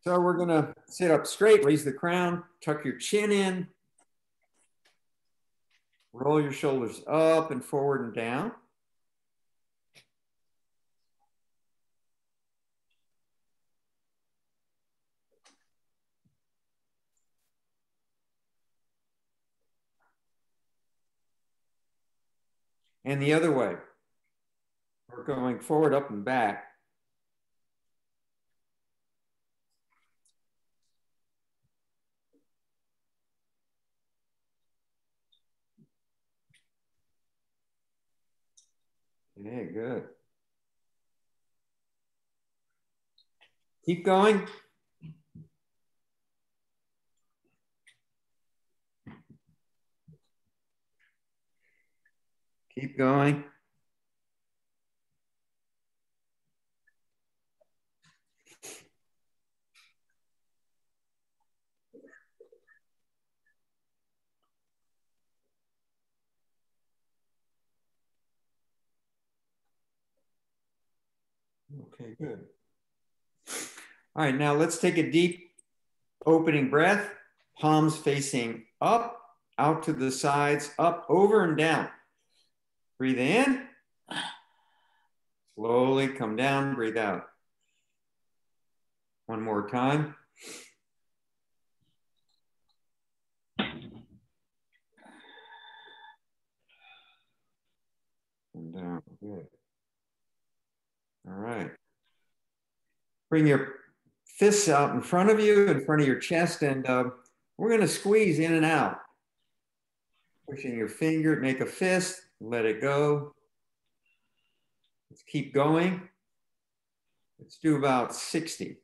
So we're going to sit up straight, raise the crown, tuck your chin in, roll your shoulders up and forward and down. And the other way. We're going forward, up, and back. Okay, good. Keep going. Keep going. Okay, good. All right, now let's take a deep opening breath. Palms facing up, out to the sides, up, over, and down. Breathe in. Slowly come down, breathe out. One more time. And down, good. All right. Bring your fists out in front of you, in front of your chest, and we're going to squeeze in and out. Pushing your finger, make a fist, let it go. Let's keep going. Let's do about 60.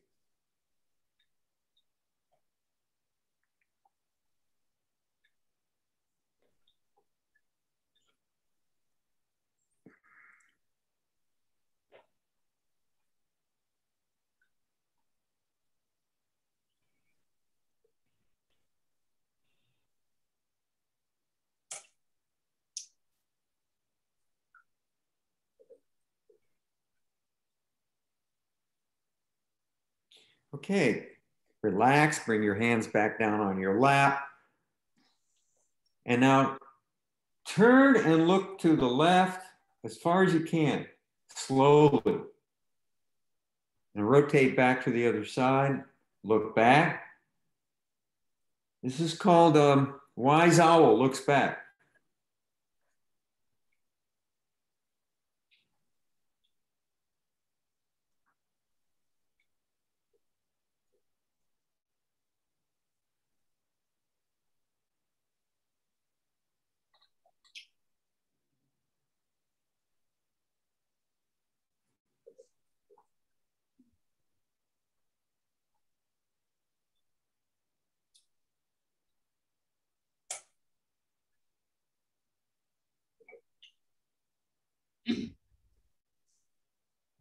Okay, relax, bring your hands back down on your lap. And now turn and look to the left as far as you can, slowly. And rotate back to the other side, look back. This is called wise owl looks back.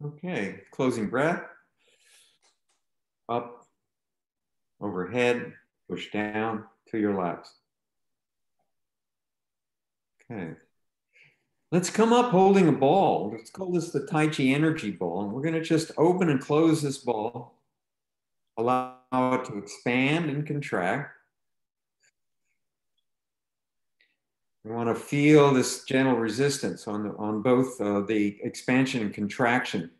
Okay, closing breath. Up, overhead, push down to your left. Okay. Let's come up holding a ball. Let's call this the Tai Chi energy ball. And we're going to just open and close this ball. Allow it to expand and contract. We want to feel this gentle resistance on both the expansion and contraction.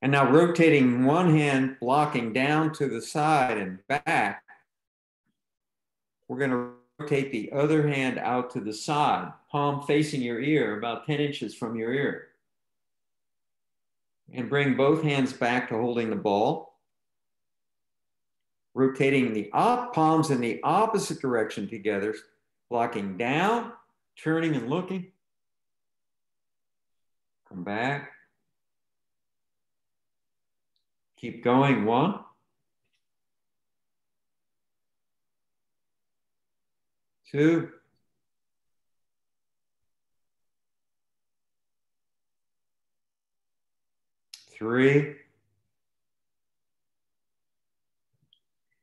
And now rotating one hand, blocking down to the side and back. We're going to rotate the other hand out to the side, palm facing your ear, about 10 inches from your ear. And bring both hands back to holding the ball. Rotating the palms in the opposite direction together, blocking down, turning and looking. Come back. Keep going. 1. 2. 3.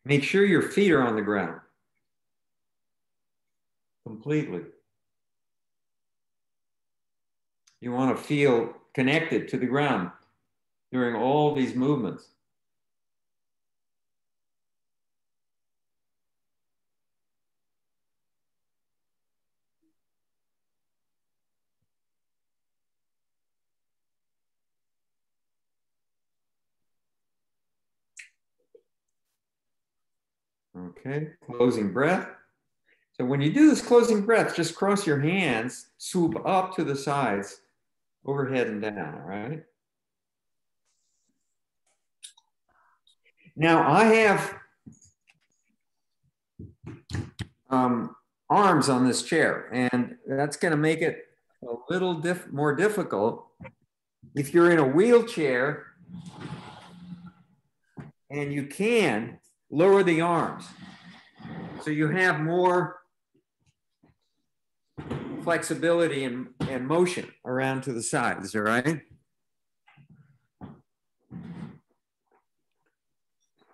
Make sure your feet are on the ground. Completely. You want to feel connected to the ground during all these movements. Okay, closing breath. So when you do this closing breath, just cross your hands, swoop up to the sides, overhead and down, all right? Now I have arms on this chair, and that's going to make it a little more difficult. If you're in a wheelchair and you can lower the arms so you have more flexibility and motion around to the sides, all right?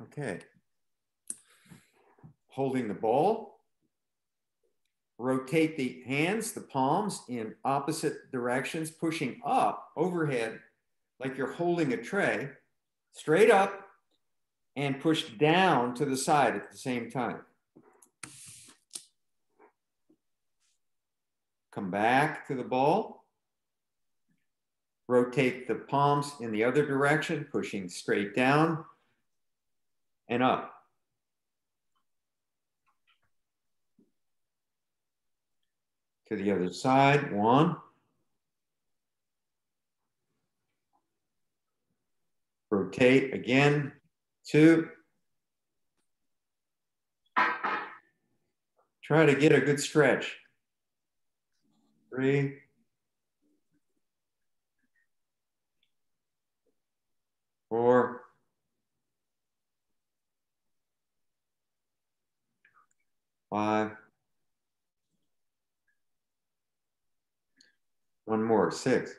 Okay. Holding the ball. Rotate the hands, the palms in opposite directions, pushing up overhead like you're holding a tray, straight up and push down to the side at the same time. Come back to the ball. Rotate the palms in the other direction, pushing straight down and up. To the other side, 1. Rotate again, 2. Try to get a good stretch. 3. 4. 5. 1 more, 6.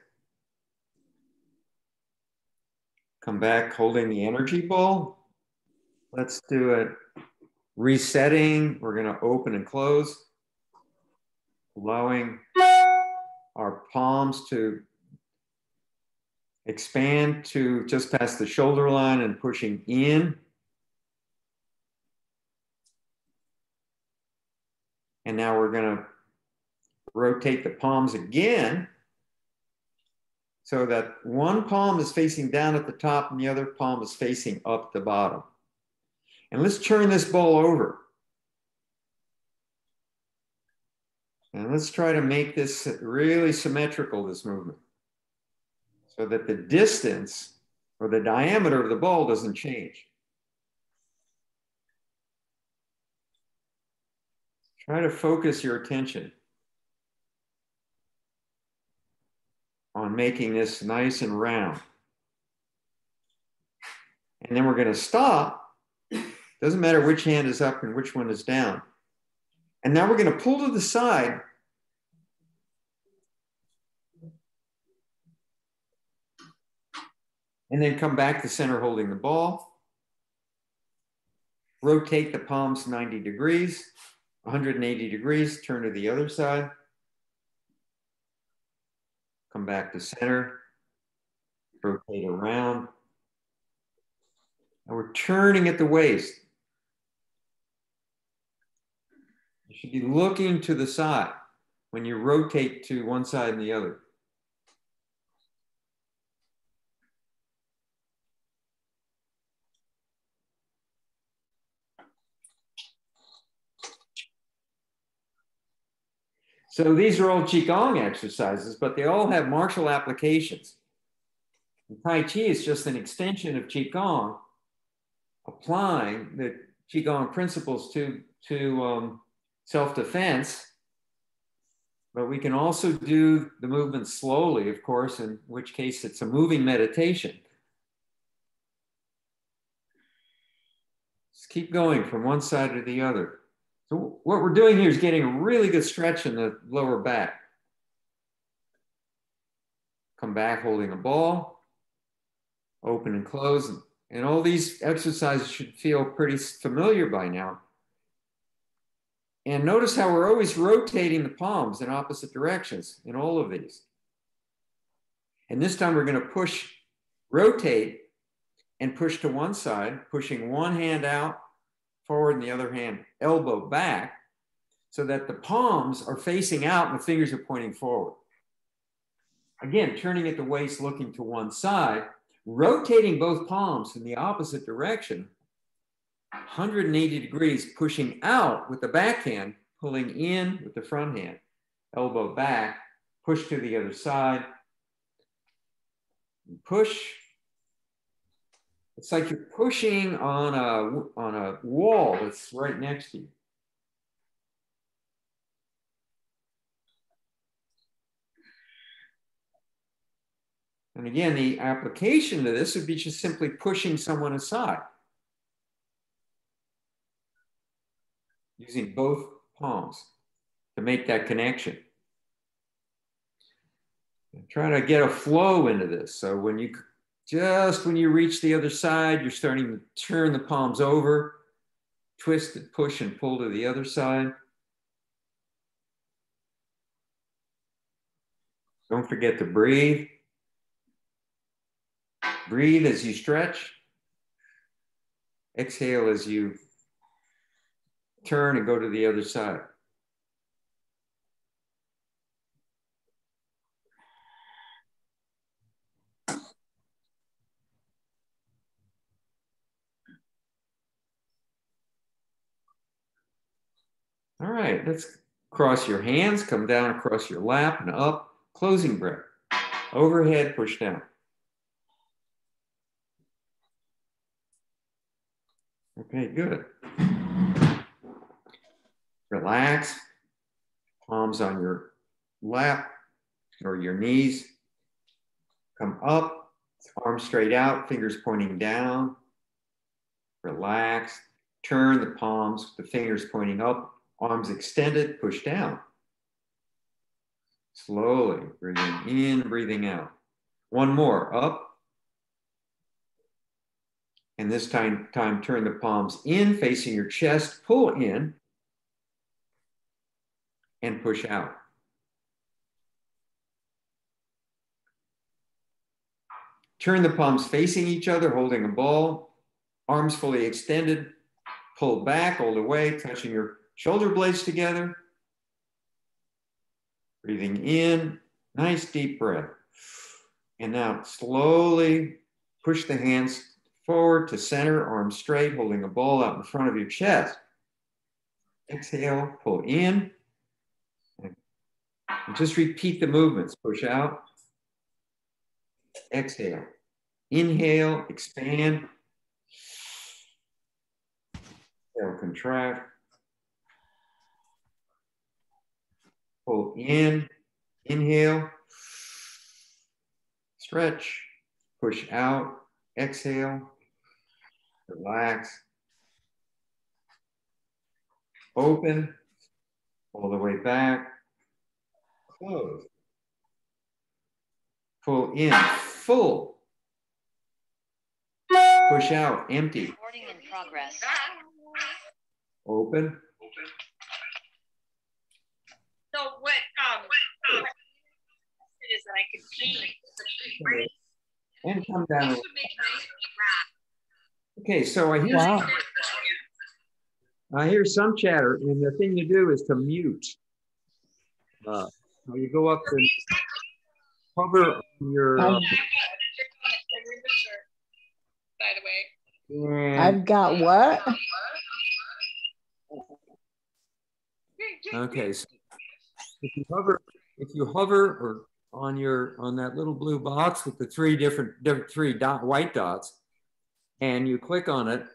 Come back holding the energy ball. Let's do it. Resetting. We're going to open and close, allowing our palms to expand to just past the shoulder line and pushing in. And now we're going to rotate the palms again so that one palm is facing down at the top and the other palm is facing up the bottom. And let's turn this ball over. And let's try to make this really symmetrical, this movement, so that the distance or the diameter of the ball doesn't change. Try to focus your attention on making this nice and round. And then we're going to stop. Doesn't matter which hand is up and which one is down. And now we're going to pull to the side. And then come back to center holding the ball. Rotate the palms 90 degrees, 180 degrees, turn to the other side. Come back to center, rotate around. And we're turning at the waist. You should be looking to the side when you rotate to one side and the other. So these are all Qigong exercises, but they all have martial applications. And Tai Chi is just an extension of Qigong, applying the Qigong principles to self-defense. But we can also do the movement slowly, of course, in which case it's a moving meditation. Just keep going from one side to the other. So what we're doing here is getting a really good stretch in the lower back. Come back holding a ball, open and close. And all these exercises should feel pretty familiar by now. And notice how we're always rotating the palms in opposite directions in all of these. And this time we're going to push, rotate, and push to one side, pushing one hand out forward and the other hand elbow back, so that the palms are facing out and the fingers are pointing forward. Again, turning at the waist, looking to one side, rotating both palms in the opposite direction, 180 degrees, pushing out with the backhand, pulling in with the front hand, elbow back, push to the other side, push. It's like you're pushing on a wall that's right next to you. And again, the application to this would be just simply pushing someone aside, using both palms to make that connection. And try to get a flow into this. So when you reach the other side, you're starting to turn the palms over, twist and push and pull to the other side. Don't forget to breathe. Breathe as you stretch. Exhale as you turn and go to the other side. All right, let's cross your hands, come down across your lap and up. Closing breath. Overhead, push down. Okay, good. Relax. Palms on your lap or your knees. Come up, arms straight out, fingers pointing down. Relax. Turn the palms, the fingers pointing up, arms extended, push down. Slowly, breathing in, breathing out. One more, up. And this time turn the palms in, facing your chest, pull in, and push out. Turn the palms facing each other, holding a ball, arms fully extended, pull back all the way, touching your shoulder blades together. Breathing in, nice deep breath. And now slowly push the hands forward to center, arms straight, holding a ball out in front of your chest. Exhale, pull in. And just repeat the movements. Push out. Exhale. Inhale, expand. Exhale, contract. Pull in. Inhale. Stretch. Push out. Exhale. Relax. Open. All the way back. Close. Pull in. Full. Push out. Empty. Recording in progress. Open. So what is that I could paint? And come down. Okay, so I hear some chatter, and the thing to do is to mute. You go up and hover on your. By the way. I've got what? Okay, so if you hover or on that little blue box with the three white dots, and you click on it,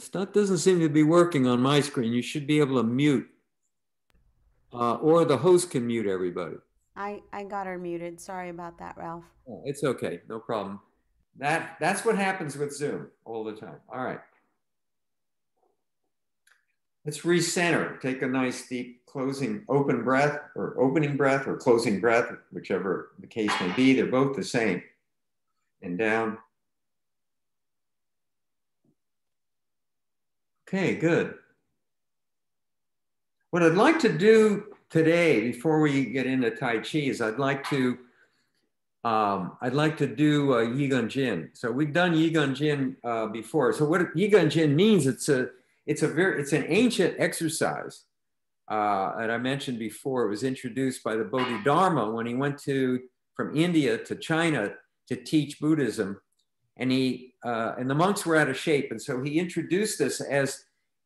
that doesn't seem to be working on my screen. You should be able to mute, or the host can mute everybody. I got her muted. Sorry about that, Ralph. Oh, it's okay, no problem. That's what happens with Zoom all the time. All right. Let's recenter. Take a nice deep opening breath or closing breath, whichever the case may be. They're both the same. And down. Okay, good. What I'd like to do today, before we get into Tai Chi, is I'd like to do Yigun Jin. So we've done Yigun Jin before. So what Yigun Jin means, it's an ancient exercise. And I mentioned before, it was introduced by the Bodhidharma when he went from India to China to teach Buddhism. And and the monks were out of shape. And so he introduced this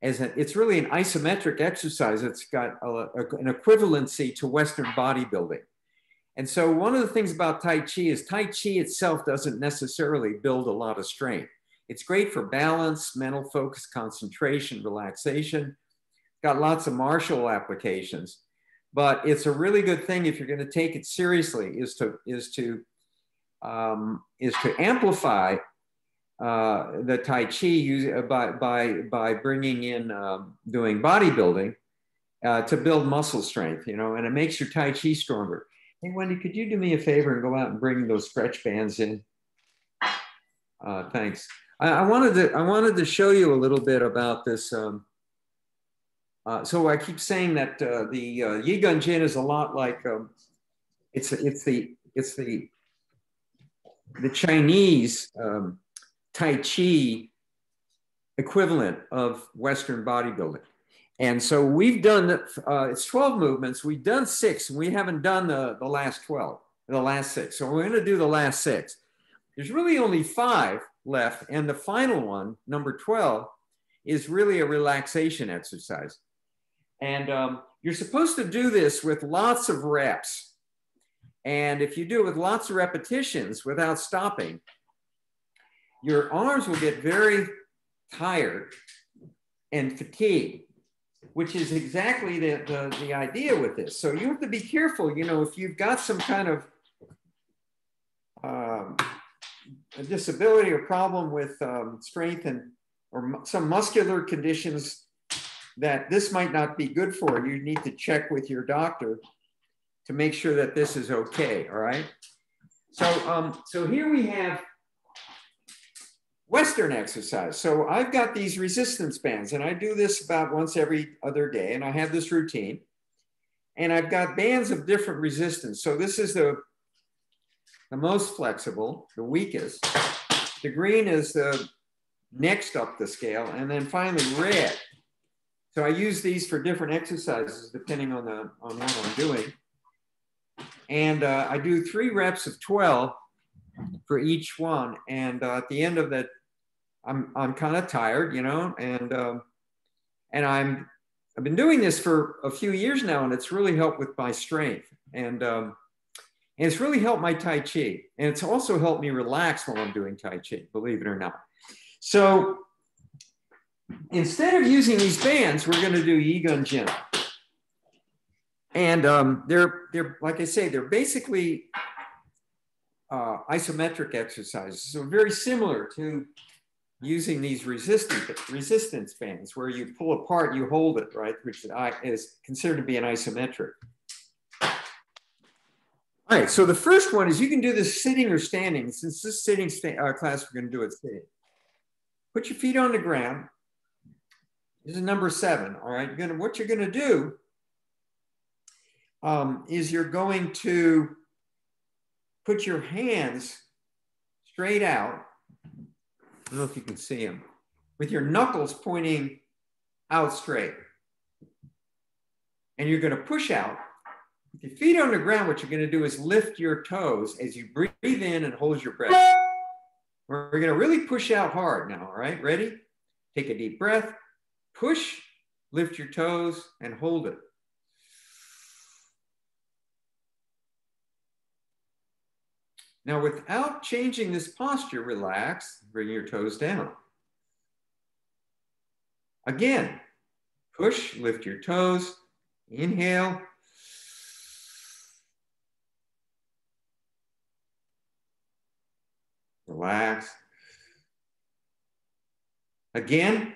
it's really an isometric exercise. It's got an equivalency to Western bodybuilding. And so one of the things about Tai Chi is Tai Chi itself doesn't necessarily build a lot of strength. It's great for balance, mental focus, concentration, relaxation. Got lots of martial applications, but it's a really good thing if you're going to take it seriously is to amplify the Tai Chi by bringing in doing bodybuilding to build muscle strength, and it makes your Tai Chi stronger. Hey, Wendy, could you do me a favor and go out and bring those stretch bands in? Thanks. I wanted to show you a little bit about this. So I keep saying that the Yigun Jin is a lot like it's the Chinese Tai Chi equivalent of Western bodybuilding. And so we've done, it's 12 movements. We've done 6, and we haven't done the last 12, the last 6. So we're going to do the last 6. There's really only 5 left. And the final one, number 12, is really a relaxation exercise. And you're supposed to do this with lots of reps. And if you do it with lots of repetitions without stopping, your arms will get very tired and fatigued, which is exactly the idea with this. So you have to be careful, if you've got some kind of a disability or problem with strength or some muscular conditions that this might not be good for. You need to check with your doctor to make sure that this is okay, all right? So here we have Western exercise. So I've got these resistance bands, and I do this about once every other day, and I have this routine. And I've got bands of different resistance. So this is the most flexible, the weakest. The green is the next up the scale, and then finally red. So I use these for different exercises depending on what I'm doing. And I do 3 reps of 12 for each one. And at the end of that, I'm kind of tired, and I've been doing this for a few years now, and it's really helped with my strength. And it's really helped my Tai Chi. And it's also helped me relax while I'm doing Tai Chi, believe it or not. So instead of using these bands, we're going to do Yigun Jin. And they're like I say, they're basically isometric exercises. So very similar to using these resistance bands where you pull apart, you hold it, right? Which is considered to be an isometric. All right, so the first one is you can do this sitting or standing. Since this sitting class, we're going to do it sitting. Put your feet on the ground. This is number 7, all right? What you're going to do is you're going to put your hands straight out. I don't know if you can see them. With your knuckles pointing out straight. And you're going to push out. With your feet on the ground, what you're going to do is lift your toes as you breathe in and hold your breath. We're going to really push out hard now, all right? Ready? Take a deep breath. Push, lift your toes, and hold it. Now, without changing this posture, relax, bring your toes down. Again, push, lift your toes, inhale. Relax. Again.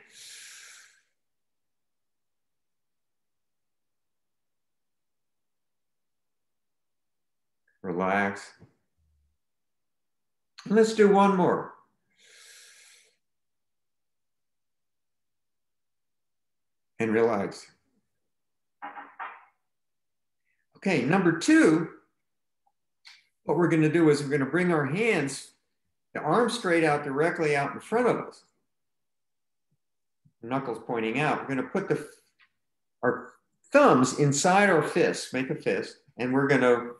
Relax. Let's do one more. And relax. Okay, number two, what we're going to do is we're going to bring our hands, the arms straight out, directly out in front of us. Knuckles pointing out. We're going to put our thumbs inside our fists, make a fist, and we're going to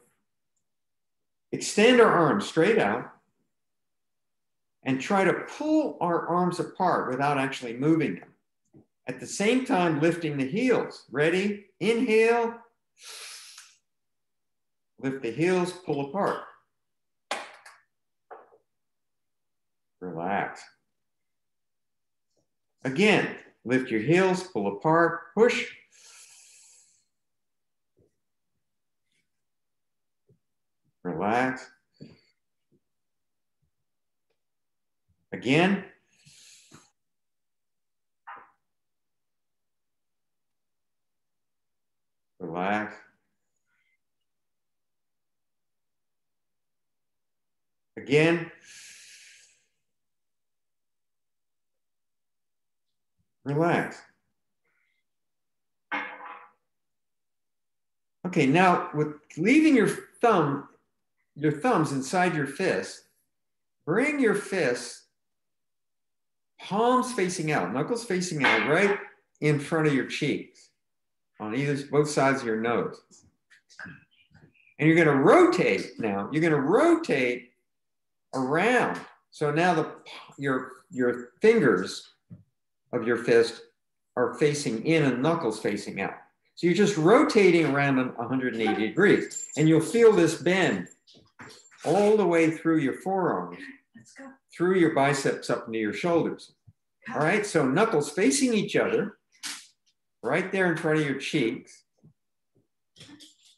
extend our arms straight out and try to pull our arms apart without actually moving them. At the same time, lifting the heels. Ready? Inhale. Lift the heels, pull apart. Relax. Again, lift your heels, pull apart, push. Relax. Again. Relax. Again. Relax. Okay, now with leaving your thumbs inside your fist, bring your fists, palms facing out, knuckles facing out, right in front of your cheeks, on both sides of your nose. And you're going to rotate now. You're going to rotate around. So now your fingers of your fist are facing in and knuckles facing out. So you're just rotating around 180 degrees. And you'll feel this bend all the way through your forearms, through your biceps up into your shoulders. All right, so knuckles facing each other, right there in front of your cheeks.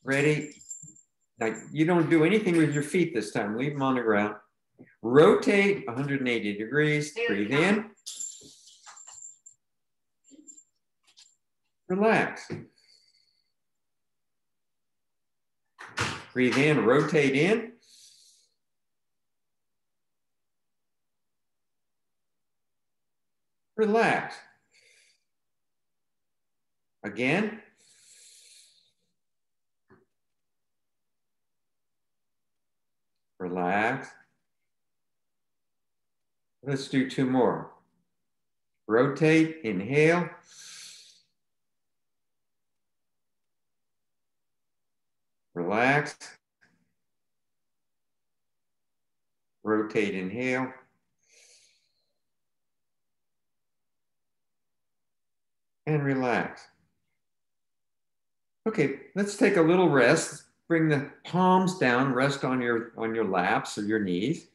Ready? Now, you don't do anything with your feet this time. Leave them on the ground. Rotate 180 degrees. Breathe in. Relax. Breathe in, rotate in. Relax. Again. Relax. Let's do two more. Rotate, inhale. Relax. Rotate, inhale. And relax. Okay, let's take a little rest. Bring the palms down, rest on your laps or your knees.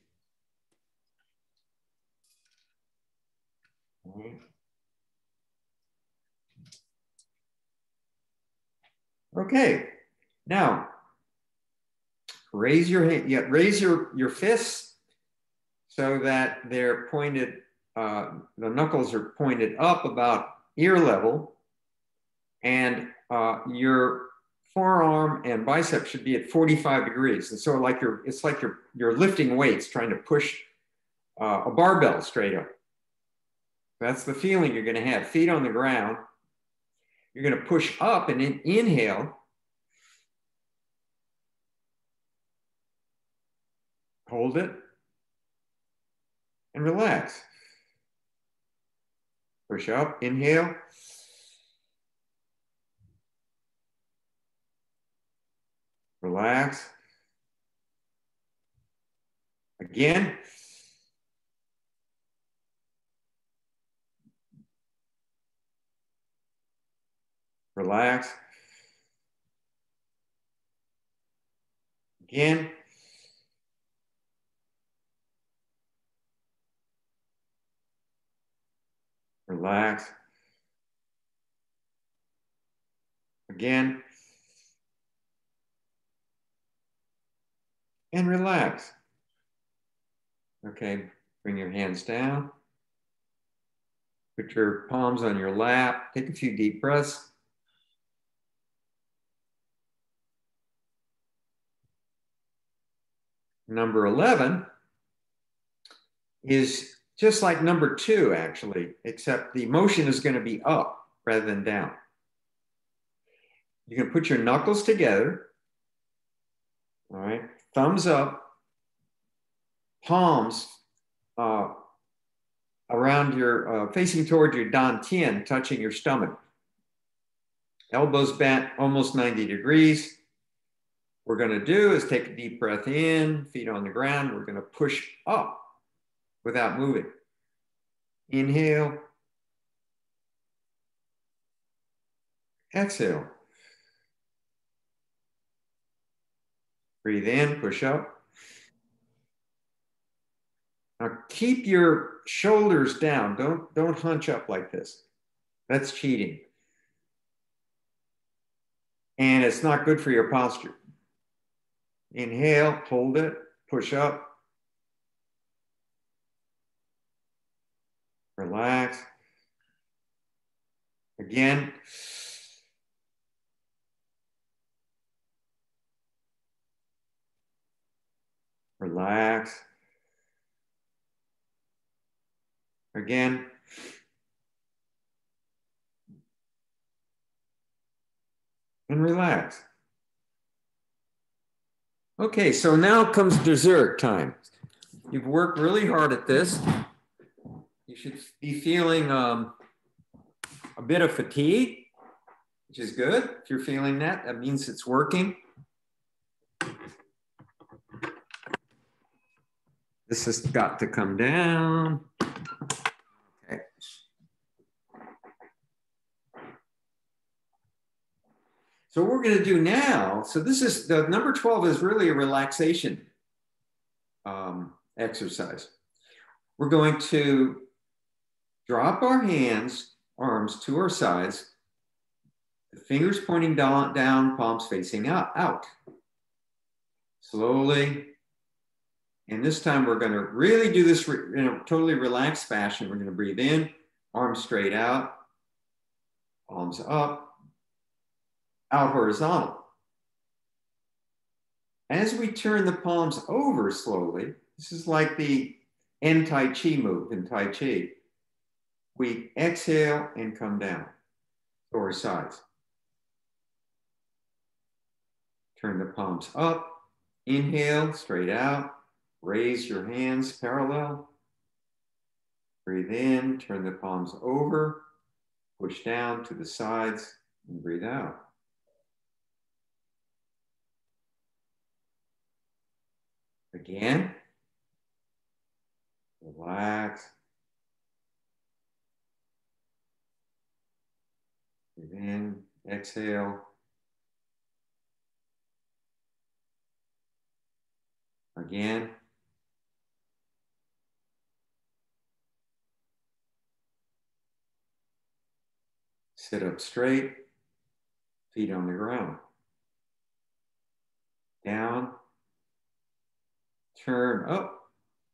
Okay, now raise your hand, raise your fists so that they're pointed, the knuckles are pointed up about ear level, and your forearm and bicep should be at 45 degrees. And so it's like you're lifting weights, trying to push a barbell straight up. That's the feeling you're going to have. Feet on the ground. You're going to push up and inhale. Hold it. And relax. Push up, inhale. Relax. Again. Relax. Again. Relax. Again. And relax. Okay, bring your hands down. Put your palms on your lap. Take a few deep breaths. Number 11 is just like number 2, actually, except the motion is going to be up rather than down. You're going to put your knuckles together All right, thumbs up, palms around your, facing toward your dantian, touching your stomach. Elbows bent almost 90 degrees. What we're going to do is take a deep breath in, feet on the ground. We're going to push up without moving. Inhale. Exhale. Breathe in, push up. Now keep your shoulders down. Don't hunch up like this. That's cheating. And it's not good for your posture. Inhale, hold it, push up. Relax. Again. Relax. Again. And relax. Okay, so now comes dessert time. You've worked really hard at this. You should be feeling a bit of fatigue, which is good. If you're feeling that, that means it's working. This has got to come down. Okay. So what we're going to do now, so this is, the number 12 is really a relaxation exercise. We're going to drop our hands, arms to our sides, the fingers pointing down, palms facing out. Slowly. And this time we're going to really do this in a totally relaxed fashion. We're going to breathe in, arms straight out, palms up, out horizontal. As we turn the palms over slowly, this is like the Tai Chi move in Tai Chi. We exhale and come down to our sides. Turn the palms up, inhale, straight out, raise your hands parallel. Breathe in, turn the palms over, push down to the sides, and breathe out. Again, relax. Breathe in, exhale. Again. Sit up straight, feet on the ground. Down, turn up.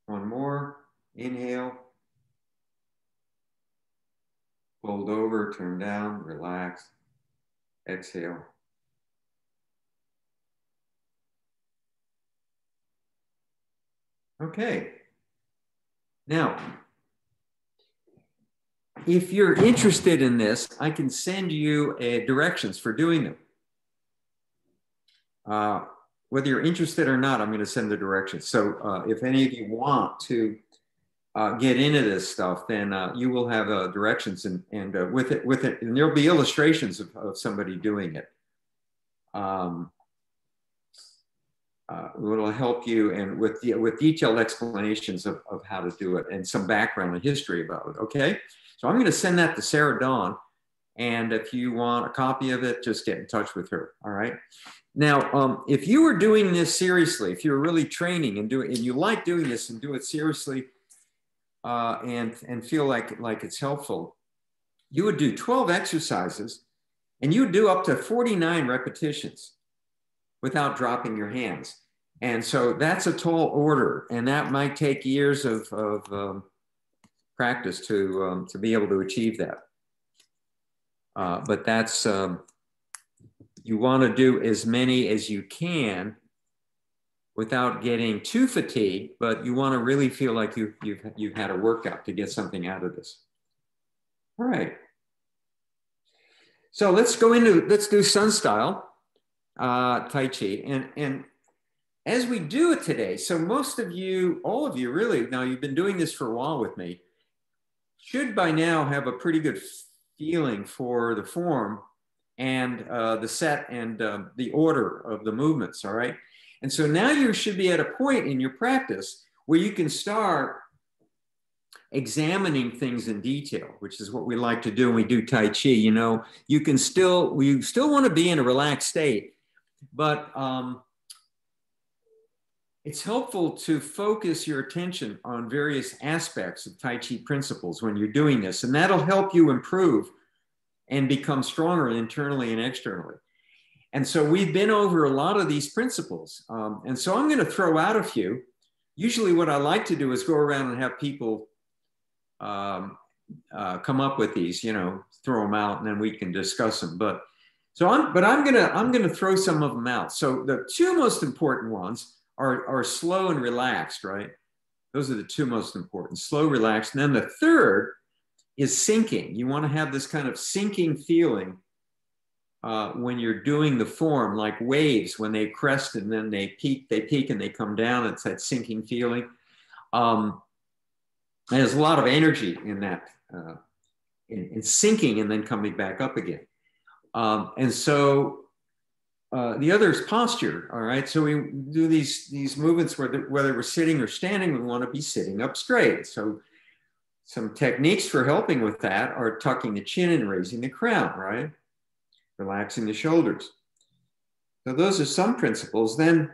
One more, inhale. Fold over, turn down, relax, exhale. Okay. Now, if you're interested in this, I can send you directions for doing them. Whether you're interested or not, I'm going to send the directions. So if any of you want to get into this stuff, then you will have directions and with it, and there'll be illustrations of somebody doing it. It'll help you, and with detailed explanations of how to do it and some background and history about it. Okay, so I'm going to send that to Sarah Dawn, and if you want a copy of it, just get in touch with her. All right. Now, if you were doing this seriously, if you were really training and you like doing this and do it seriously, and feel like it's helpful, you would do 12 exercises, and you would do up to 49 repetitions without dropping your hands. And so that's a tall order, and that might take years of practice to be able to achieve that. But that's, you want to do as many as you can without getting too fatigued, but you want to really feel like you've had a workout to get something out of this. All right. So let's do Sun style Tai Chi. And as we do it today, so most of you, all of you really, now you've been doing this for a while with me, should by now have a pretty good feeling for the form and the set and the order of the movements, all right? And so now you should be at a point in your practice where you can start examining things in detail, which is what we like to do when we do Tai Chi. You know, you still want to be in a relaxed state, but it's helpful to focus your attention on various aspects of Tai Chi principles when you're doing this, and that'll help you improve and become stronger internally and externally. And so we've been over a lot of these principles. And so I'm going to throw out a few. Usually what I like to do is go around and have people come up with these, you know, throw them out and then we can discuss them. But I'm going to throw some of them out. So the two most important ones are slow and relaxed, right? Those are the two most important, slow, relaxed. And then the third is sinking. You want to have this kind of sinking feeling when you're doing the form, like waves when they crest and then they peak and they come down. It's that sinking feeling. There's a lot of energy in that, in sinking and then coming back up again. And so the other is posture, all right? So we do these movements whether we're sitting or standing, we want to be sitting up straight. So some techniques for helping with that are tucking the chin and raising the crown, right? Relaxing the shoulders. So those are some principles. Then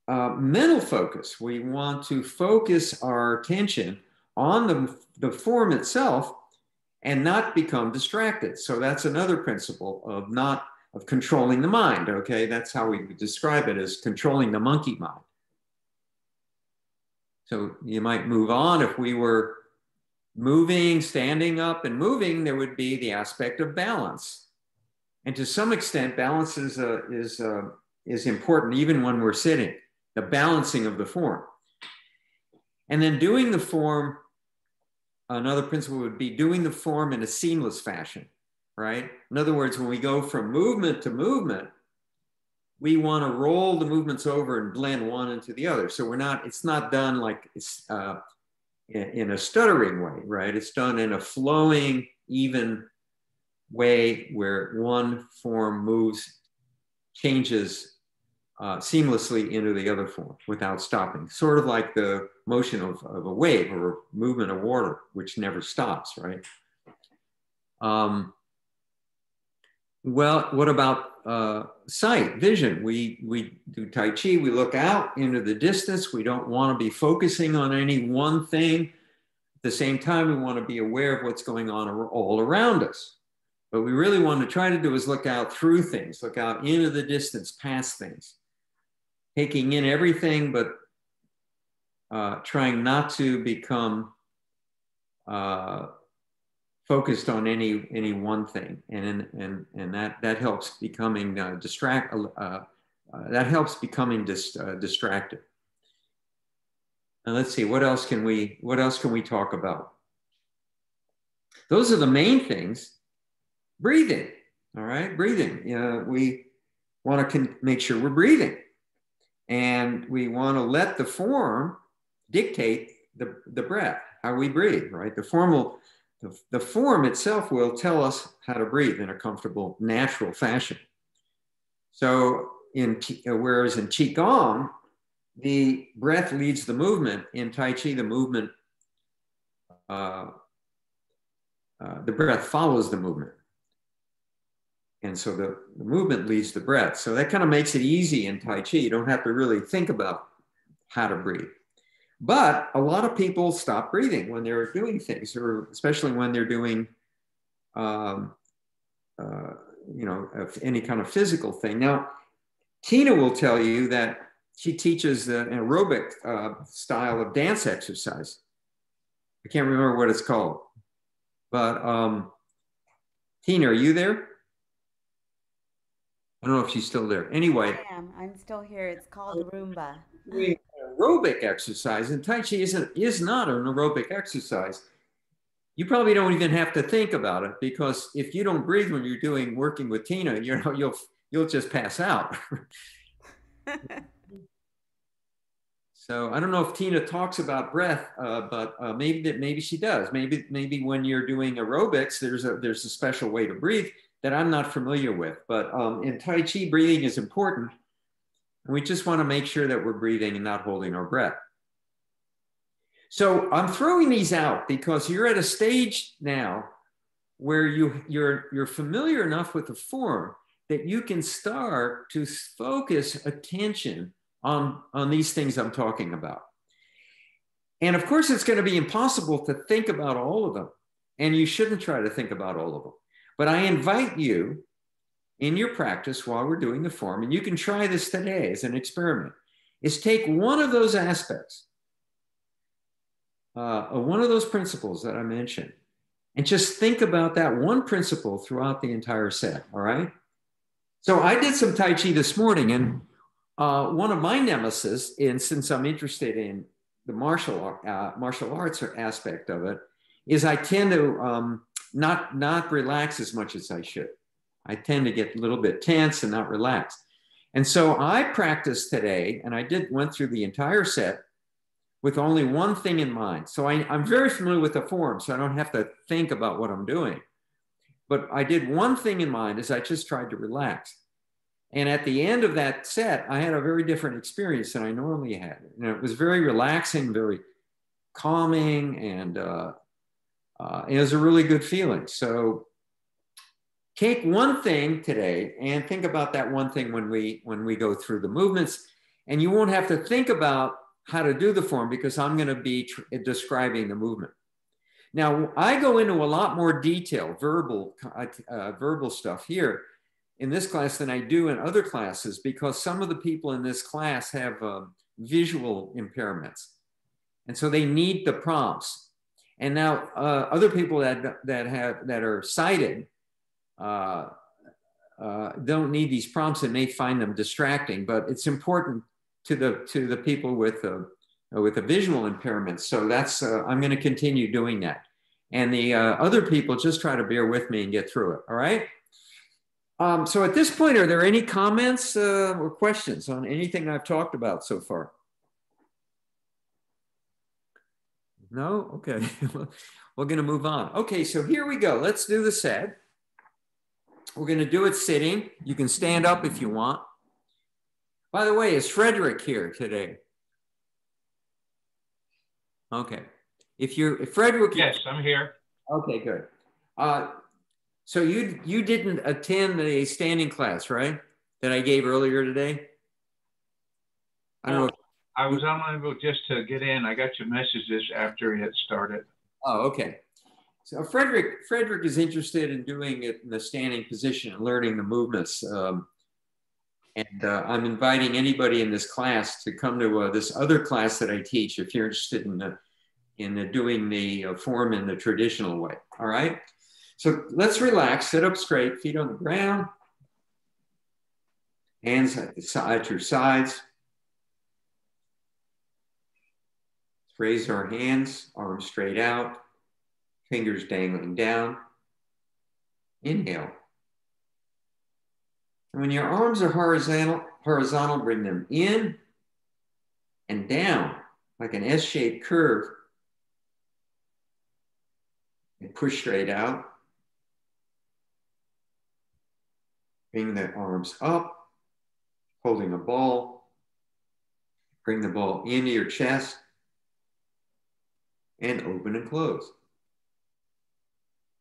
mental focus. We want to focus our attention on the form itself and not become distracted. So that's another principle of controlling the mind, okay? That's how we would describe it, as controlling the monkey mind. So you might move on. If we were moving, standing up and moving, there would be the aspect of balance. And to some extent, balance is important even when we're sitting, the balancing of the form. And then doing the form, another principle would be doing the form in a seamless fashion, right? In other words, when we go from movement to movement, we want to roll the movements over and blend one into the other. So it's not done like it's in a stuttering way, right? It's done in a flowing, even way where one form changes seamlessly into the other form without stopping, sort of like the motion of a wave or a movement of water, which never stops, right? Well, what about sight, vision? We do Tai Chi, we look out into the distance. We don't want to be focusing on any one thing. At the same time, we want to be aware of what's going on all around us. What we really want to try to do is look out through things, look out into the distance, past things, taking in everything, but trying not to become focused on any one thing, and that helps becoming distracted. And let's see, what else can we talk about? Those are the main things. Breathing, all right, breathing. We want to make sure we're breathing, and we want to let the form dictate the breath, how we breathe, right? The form itself will tell us how to breathe in a comfortable, natural fashion. So whereas in Qigong, the breath leads the movement, in Tai Chi, the movement, the breath follows the movement. And so the movement leads the breath. So that kind of makes it easy in Tai Chi. You don't have to really think about how to breathe. But a lot of people stop breathing when they're doing things, or especially when they're doing, any kind of physical thing. Now, Tina will tell you that she teaches an aerobic style of dance exercise. I can't remember what it's called. But Tina, are you there? I don't know if she's still there. Anyway. I'm still here. It's called Roomba. Aerobic exercise, and Tai Chi is not an aerobic exercise. You probably don't even have to think about it, because if you don't breathe when you're working with Tina, you'll just pass out. So I don't know if Tina talks about breath, but maybe she does. Maybe when you're doing aerobics, there's a special way to breathe that I'm not familiar with. But in Tai Chi, breathing is important. And we just want to make sure that we're breathing and not holding our breath. So I'm throwing these out because you're at a stage now where you're familiar enough with the form that you can start to focus attention on these things I'm talking about. And of course, it's going to be impossible to think about all of them. And you shouldn't try to think about all of them. But I invite you in your practice while we're doing the form, and you can try this today as an experiment, is take one of those aspects, one of those principles that I mentioned, and just think about that one principle throughout the entire set, all right? So I did some Tai Chi this morning, and one of my nemesis, and since I'm interested in the martial arts aspect of it, is I tend to not relax as much as I should. I tend to get a little bit tense and not relaxed. And so I practiced today, and I went through the entire set with only one thing in mind. So I'm very familiar with the form, so I don't have to think about what I'm doing. But I did one thing in mind, is I just tried to relax. And at the end of that set, I had a very different experience than I normally had. And it was very relaxing, very calming, and it was a really good feeling. So take one thing today and think about that one thing when we go through the movements. And you won't have to think about how to do the form because I'm going to be describing the movement. Now, I go into a lot more detail, verbal stuff here in this class than I do in other classes because some of the people in this class have visual impairments. And so they need the prompts. And now other people that are sighted don't need these prompts and may find them distracting, but it's important to the people with a visual impairment. So that's I'm going to continue doing that. And the other people just try to bear with me and get through it. All right. So at this point, are there any comments or questions on anything I've talked about so far? No? Okay. We're going to move on. Okay, so here we go. Let's do the set. We're going to do it sitting. You can stand up if you want. By the way, is Frederick here today? Okay. If Frederick. Yes, I'm here. Okay, good. So you didn't attend the standing class, right? That I gave earlier today? I don't know. I was unable just to get in. I got your messages after it started. Oh, okay. So Frederick is interested in doing it in the standing position and learning the movements. And I'm inviting anybody in this class to come to this other class that I teach if you're interested in doing the form in the traditional way. All right. So let's relax. Sit up straight, feet on the ground, hands at your sides. Raise our hands, arms straight out, fingers dangling down. Inhale. And when your arms are horizontal, bring them in and down like an S-shaped curve. And push straight out. Bring the arms up, holding a ball. Bring the ball into your chest. And open and close.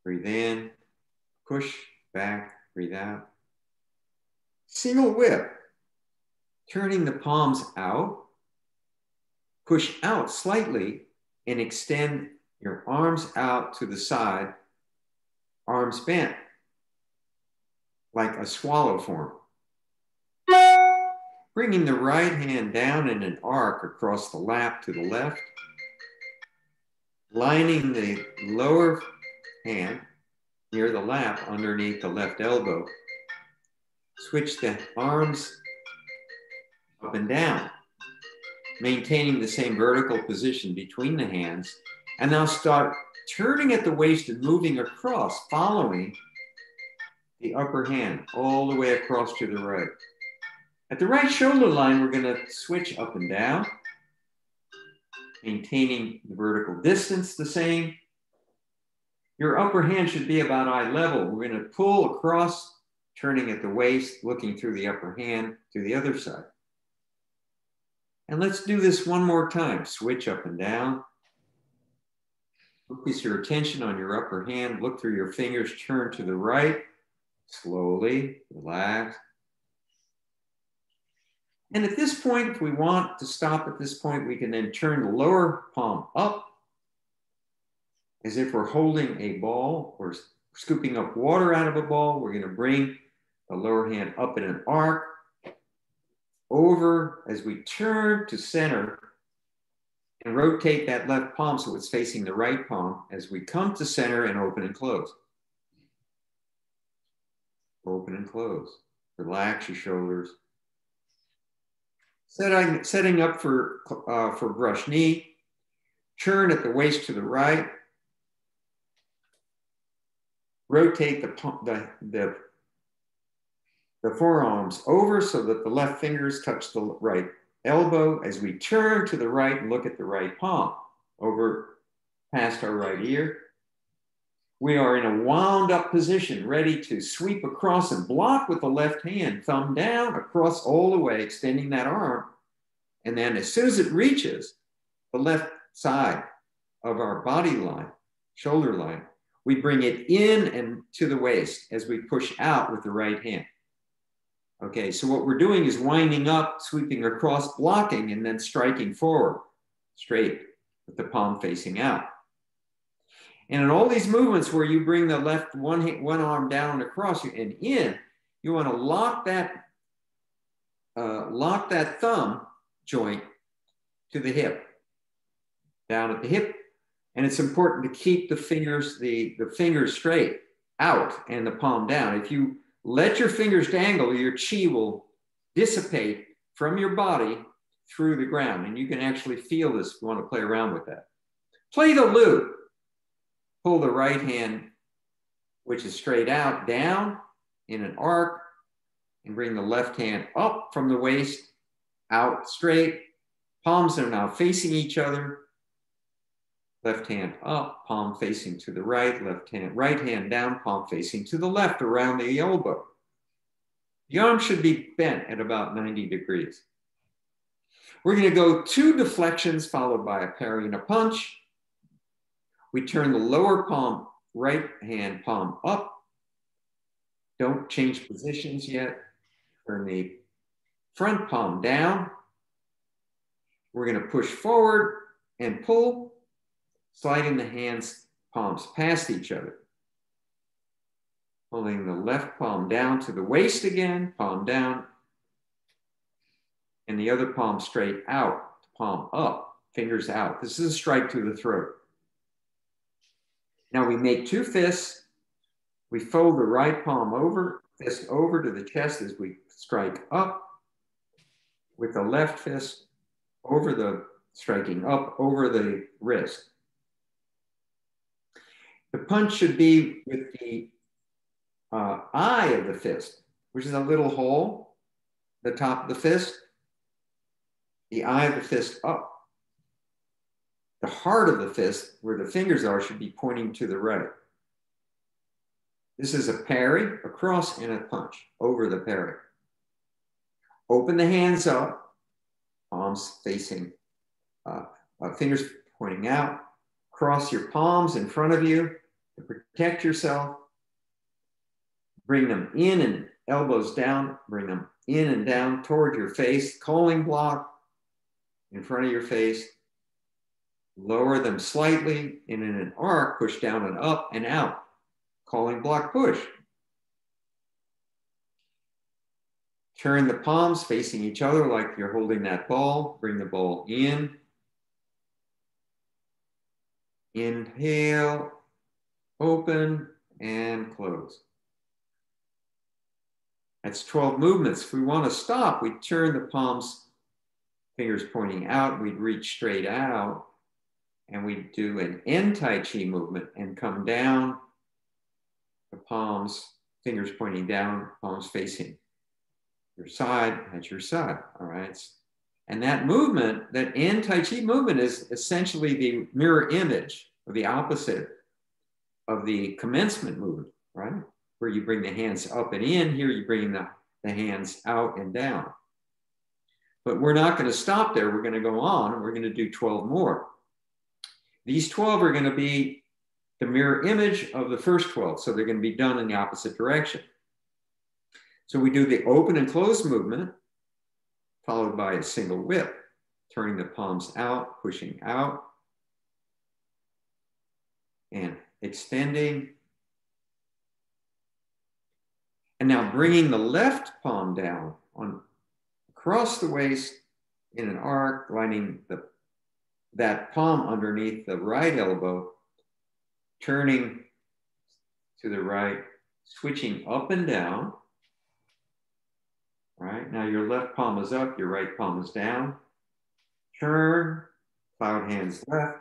Breathe in, push back, breathe out. Single whip, turning the palms out, push out slightly and extend your arms out to the side, arms bent, like a swallow form. Bringing the right hand down in an arc across the lap to the left. Lining the lower hand near the lap underneath the left elbow. Switch the arms up and down, maintaining the same vertical position between the hands. And now start turning at the waist and moving across, following the upper hand all the way across to the right. At the right shoulder line, we're going to switch up and down. maintaining the vertical distance the same. Your upper hand should be about eye level. We're going to pull across, turning at the waist, looking through the upper hand to the other side. And let's do this one more time. Switch up and down. Focus your attention on your upper hand. Look through your fingers, turn to the right. Slowly, relax. And at this point, if we want to stop at this point, we can then turn the lower palm up as if we're holding a ball or scooping up water out of a ball. We're going to bring the lower hand up in an arc over as we turn to center and rotate that left palm so it's facing the right palm as we come to center and open and close. Open and close. Relax your shoulders. Setting up for brush knee. Turn at the waist to the right. Rotate the forearms over so that the left fingers touch the right elbow as we turn to the right and look at the right palm over past our right ear. We are in a wound up position, ready to sweep across and block with the left hand, thumb down, across all the way, extending that arm. And then as soon as it reaches the left side of our body line, shoulder line, we bring it in and to the waist as we push out with the right hand. Okay, so what we're doing is winding up, sweeping across, blocking, and then striking forward, straight, with the palm facing out. And in all these movements where you bring the left one arm down and across and in, you want to lock that thumb joint to the hip, down at the hip. And it's important to keep the fingers, the fingers straight out and the palm down. If you let your fingers dangle, your chi will dissipate from your body through the ground. And you can actually feel this if you want to play around with that. Play the lute. Pull the right hand, which is straight out, down in an arc, and bring the left hand up from the waist, out straight. Palms are now facing each other. Left hand up, palm facing to the right, right hand down, palm facing to the left around the elbow. The arm should be bent at about 90 degrees. We're going to go 2 deflections followed by a parry and a punch. We turn the lower palm, right hand palm up. Don't change positions yet. Turn the front palm down. We're going to push forward and pull, sliding the hands, palms past each other. Pulling the left palm down to the waist again, palm down. And the other palm straight out, palm up, fingers out. This is a strike through the throat. Now we make 2 fists. We fold the right palm over, fist over to the chest as we strike up with the left fist over the, striking up over the wrist. The punch should be with the eye of the fist, which is a little hole, the top of the fist, the eye of the fist up. The heart of the fist, where the fingers are, should be pointing to the right. This is a parry, a cross, and a punch over the parry. Open the hands up, palms facing, fingers pointing out. Cross your palms in front of you to protect yourself. Bring them in and elbows down. Bring them in and down toward your face. Calling block in front of your face. Lower them slightly and in an arc, push down and up and out. Calling block push. Turn the palms facing each other like you're holding that ball. Bring the ball in. Inhale, open, and close. That's 12 movements. If we want to stop, we turn the palms, fingers pointing out. We'd reach straight out. And we do an end Tai Chi movement and come down, the palms, fingers pointing down, palms facing your side, at your side, all right? And that movement, that in Tai Chi movement, is essentially the mirror image or the opposite of the commencement movement, right? Where you bring the hands up and in, here you bring the hands out and down. But we're not going to stop there. We're going to go on. We're going to do 12 more. These 12 are going to be the mirror image of the first 12. So they're going to be done in the opposite direction. So we do the open and close movement, followed by a single whip, turning the palms out, pushing out, and extending. And now bringing the left palm down across the waist in an arc, lining that palm underneath the right elbow, turning to the right, switching up and down. All right, now your left palm is up, your right palm is down. Turn, cloud hands left,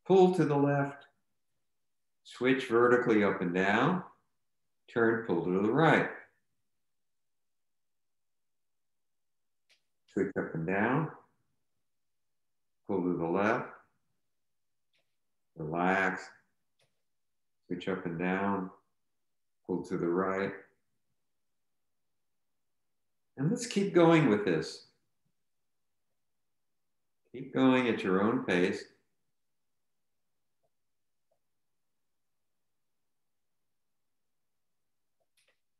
pull to the left, switch vertically up and down, turn, pull to the right. Switch up and down, pull to the left, relax, switch up and down, pull to the right. And let's keep going with this. Keep going at your own pace.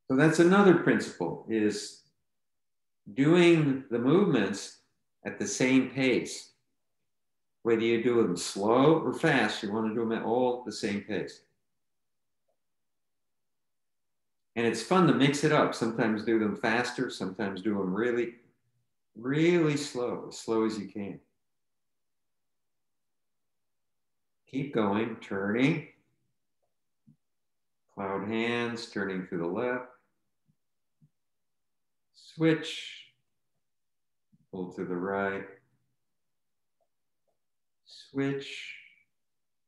So that's another principle, is doing the movements at the same pace. Whether you do them slow or fast, you want to do them all at the same pace. And it's fun to mix it up. Sometimes do them faster, sometimes do them really, really slow, as slow as you can. Keep going, turning. Cloud hands, turning to the left. Switch, pull to the right. Switch,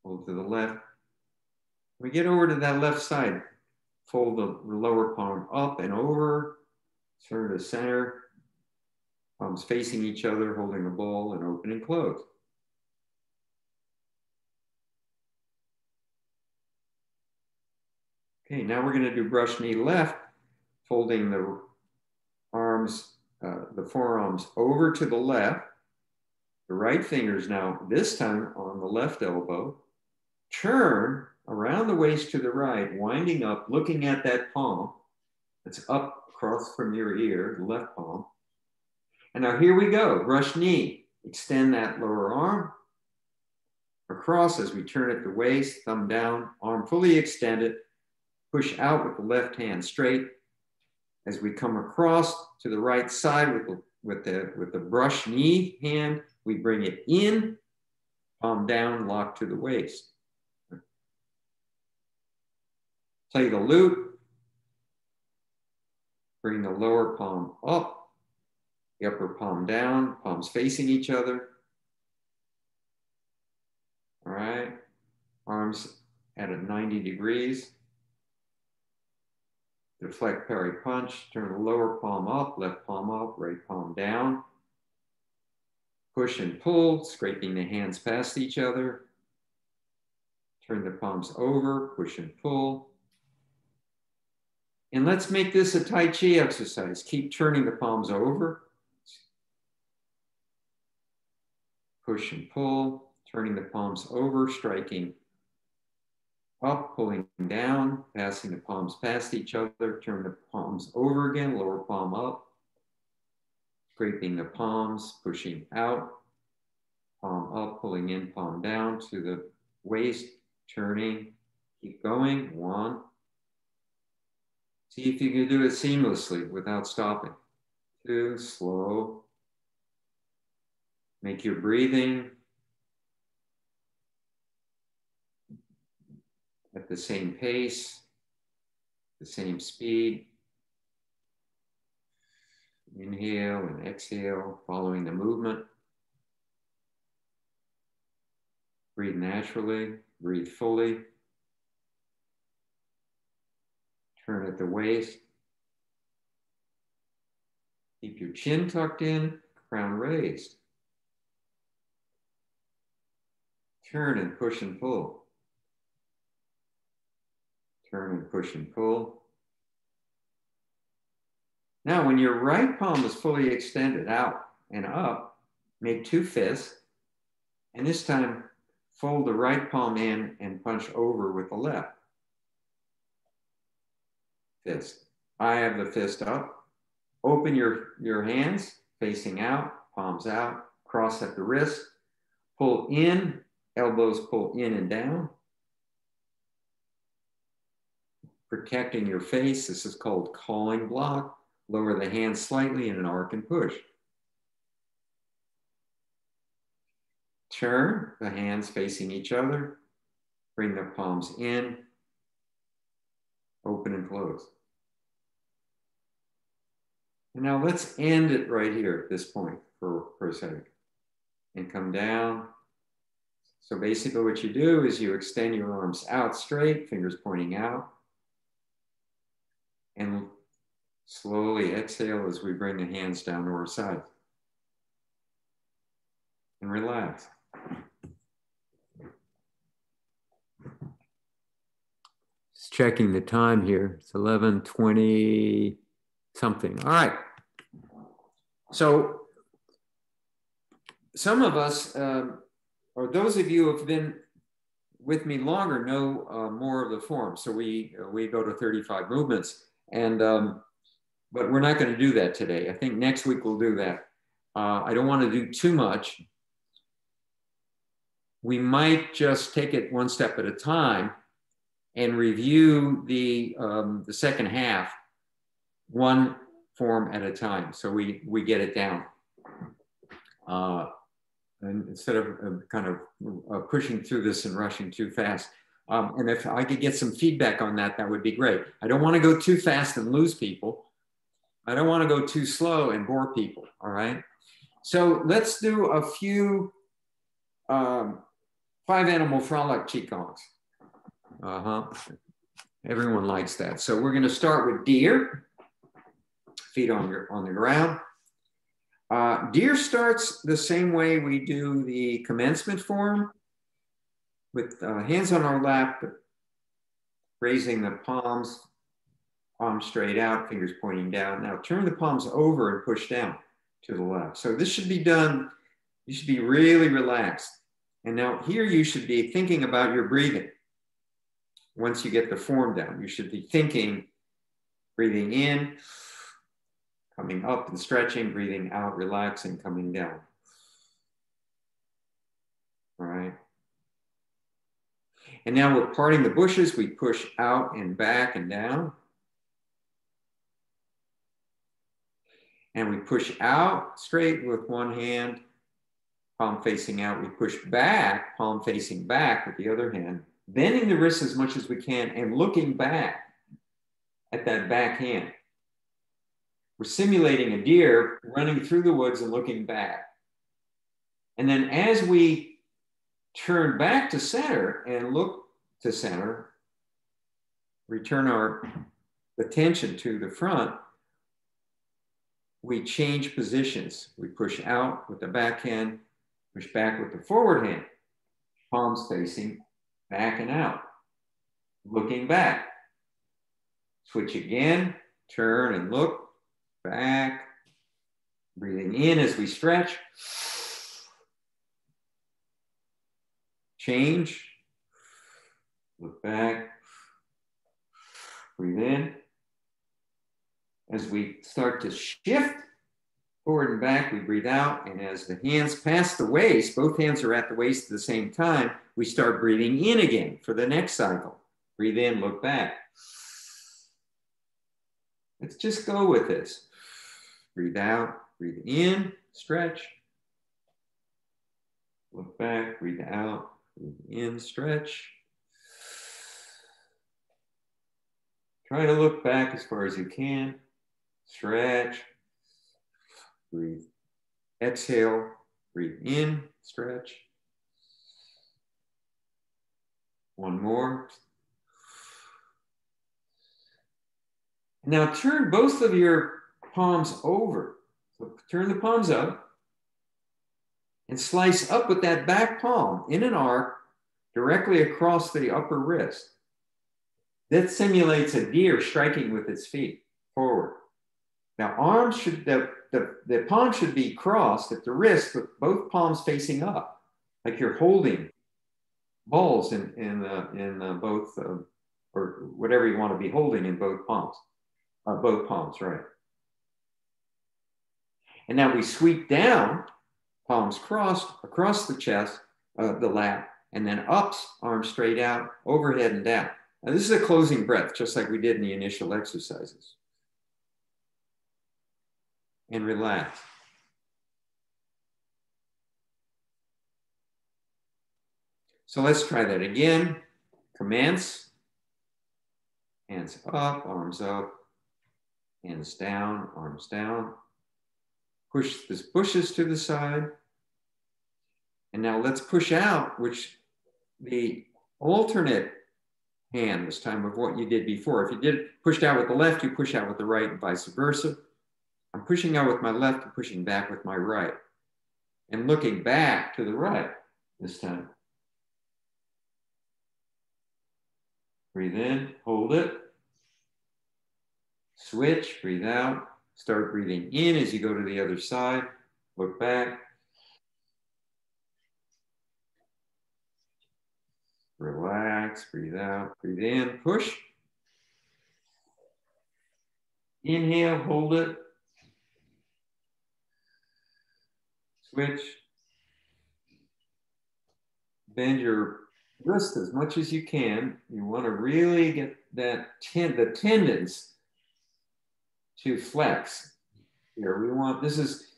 pull to the left. When we get over to that left side, fold the lower palm up and over, turn to center, palms facing each other, holding the ball, and open and close. Okay, now we're going to do brush knee left, folding the arms, the forearms over to the left. The right finger's now, this time on the left elbow. Turn around the waist to the right, winding up, looking at that palm that's up across from your ear, the left palm. And now here we go, brush knee. Extend that lower arm across as we turn at the waist, thumb down, arm fully extended. Push out with the left hand straight. As we come across to the right side with the brush knee hand, we bring it in, palm down, lock to the waist. Play the loop. Bring the lower palm up, the upper palm down, palms facing each other. All right, arms at a 90 degrees. Deflect parry punch, turn the lower palm up, left palm up, right palm down. Push and pull, scraping the hands past each other. Turn the palms over, push and pull. And let's make this a Tai Chi exercise. Keep turning the palms over. Push and pull, turning the palms over, striking up, pulling down, passing the palms past each other, turn the palms over again, lower palm up, scraping the palms, pushing out, palm up, pulling in, palm down to the waist, turning, keep going, 1. See if you can do it seamlessly without stopping. 2, slow. Make your breathing at the same pace, the same speed. Inhale and exhale, following the movement. Breathe naturally, breathe fully. Turn at the waist. Keep your chin tucked in, crown raised. Turn and push and pull. Turn and push and pull. Now, when your right palm is fully extended out and up, make two fists, and this time fold the right palm in and punch over with the left fist. I have the fist up. Open your hands facing out, palms out, cross at the wrist, pull in, elbows pull in and down. Protecting your face, this is called calling block. Lower the hands slightly in an arc and push. Turn the hands facing each other. Bring the palms in. Open and close. And now let's end it right here at this point for a second. And come down. So basically what you do is you extend your arms out straight, fingers pointing out. And slowly exhale as we bring the hands down to our sides. And relax. Just checking the time here. It's 11:20 something. All right. So some of us, or those of you who have been with me longer, know more of the form. So we go to 35 movements, and but we're not going to do that today. I think next week we'll do that. I don't want to do too much. We might just take it one step at a time and review the second half, one form at a time, so we get it down. And instead of kind of pushing through this and rushing too fast. And if I could get some feedback on that, that would be great. I don't want to go too fast and lose people. I don't want to go too slow and bore people, all right? So let's do a few 5-animal frolic Qigongs. Everyone likes that. So we're going to start with deer, feet on the ground. Deer starts the same way we do the commencement form, with hands on our lap, raising the palms straight out, fingers pointing down. Now turn the palms over and push down to the left. So this should be done, you should be really relaxed. And now here you should be thinking about your breathing. Once you get the form down, you should be thinking, breathing in, coming up and stretching, breathing out, relaxing, coming down. All right. And now we're parting the bushes. We push out and back and down. And we push out straight with one hand, palm facing out. We push back, palm facing back with the other hand, bending the wrists as much as we can and looking back at that back hand. We're simulating a deer running through the woods and looking back. And then as we turn back to center and look to center, return our attention to the front, we change positions. We push out with the back hand, push back with the forward hand, palms facing back and out, looking back. Switch again, turn and look back, breathing in as we stretch, change, look back, breathe in. As we start to shift forward and back, we breathe out. And as the hands pass the waist, both hands are at the waist at the same time, we start breathing in again for the next cycle. Breathe in, look back. Let's just go with this. Breathe out, breathe in, stretch. Look back, breathe out, breathe in, stretch. Try to look back as far as you can. Stretch, breathe, exhale, breathe in, stretch. One more. Now turn both of your palms over. So turn the palms up, and slice up with that back palm in an arc directly across the upper wrist. That simulates a deer striking with its feet forward. Now, arms should, the palm should be crossed at the wrist with both palms facing up, like you're holding balls in both, or whatever you want to be holding in both palms. Both palms, right. And now we sweep down, palms crossed, across the chest, the lap, and then ups, arms straight out, overhead and down. Now this is a closing breath, just like we did in the initial exercises. And relax. So let's try that again. Commence. Hands up, hands down, arms down. Push this pushes to the side. And now let's push out, which the alternate hand this time of what you did before. If you did pushed out with the left, you push out with the right and vice versa. I'm pushing out with my left and pushing back with my right. And looking back to the right this time. Breathe in, hold it. Switch, breathe out. Start breathing in as you go to the other side. Look back. Relax, breathe out, breathe in, push. Inhale, hold it. Switch. Bend your wrist as much as you can. You want to really get that the tendons to flex. Here we want, this is,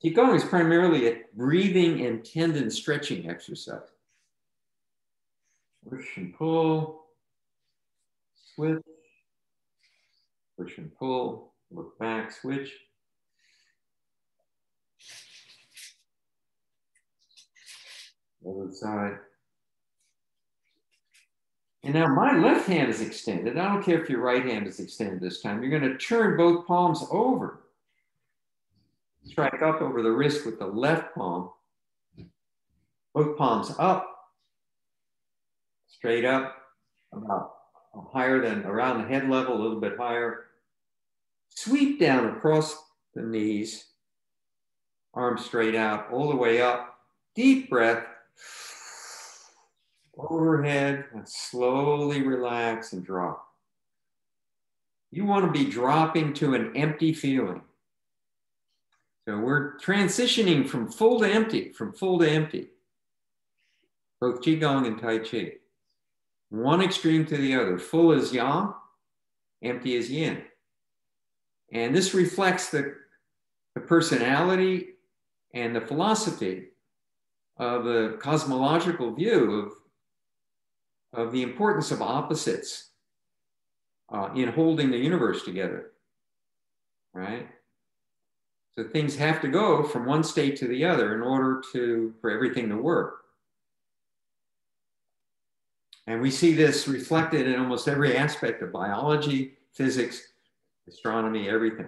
Qigong is primarily a breathing and tendon stretching exercise. Push and pull, switch, push and pull, look back, switch. Other side. And now my left hand is extended. I don't care if your right hand is extended this time. You're going to turn both palms over. Strike up over the wrist with the left palm. Both palms up. Straight up, about higher than around the head level, a little bit higher. Sweep down across the knees. Arms straight out, all the way up. Deep breath. Overhead, and slowly relax and drop. You want to be dropping to an empty feeling. So we're transitioning from full to empty, both Qigong and Tai Chi. One extreme to the other. Full is Yang, empty is Yin. And this reflects the personality and the philosophy of the cosmological view of the importance of opposites in holding the universe together, right? So things have to go from one state to the other in order for everything to work. And we see this reflected in almost every aspect of biology, physics, astronomy, everything.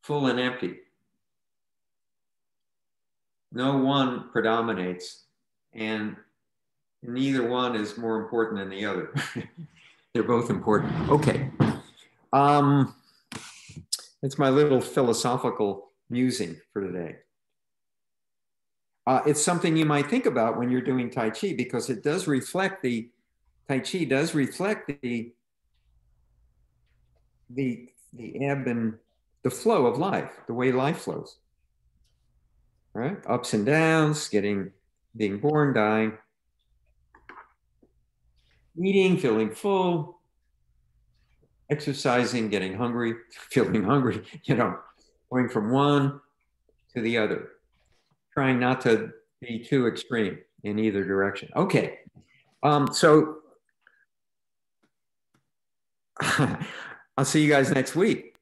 Full and empty. No one predominates, and neither one is more important than the other. They're both important. Okay. That's my little philosophical musing for today. It's something you might think about when you're doing Tai Chi, because it does reflect Tai Chi does reflect the ebb and the flow of life, the way life flows, right? Ups and downs, being born, dying, eating, feeling full, exercising, getting hungry, feeling hungry, going from one to the other. Trying not to be too extreme in either direction. Okay, so I'll see you guys next week.